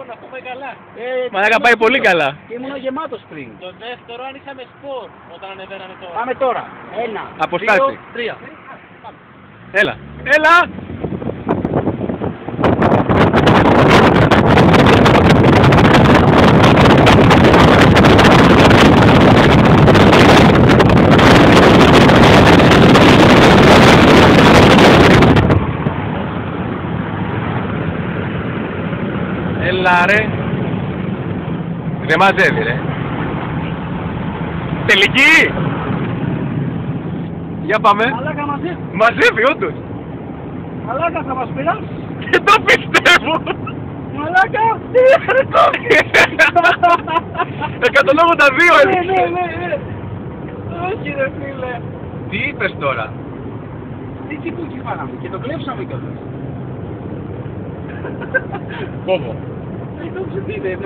να πούμε καλά. Μαλάκα πάει πολύ καλά. Ήμουν γεμάτος πριν. Το δεύτερο αν είχαμε σπορ όταν ανεβαίναμε τώρα. Πάμε τώρα. 1, Αποστάση. 2, 3. Έλα. Έλα! Έλα ρε. Δεν μαζεύει ρε. Τελική! Για πάμε. Μαλάκα μαζεύει. Μαζεύει όντως. Μαλάκα θα μας πειράσει. Δεν το πιστεύω. Μαλάκα. Τι έκανε τώρα. 182 Ναι, ναι, ναι, ναι. Όχι ρε φίλε. Τι είπες τώρα? Τι τσιπούκι φάγαμε και το κλέψαμε κιόλας. Κόβω. Δεν το ξέρω τι είναι.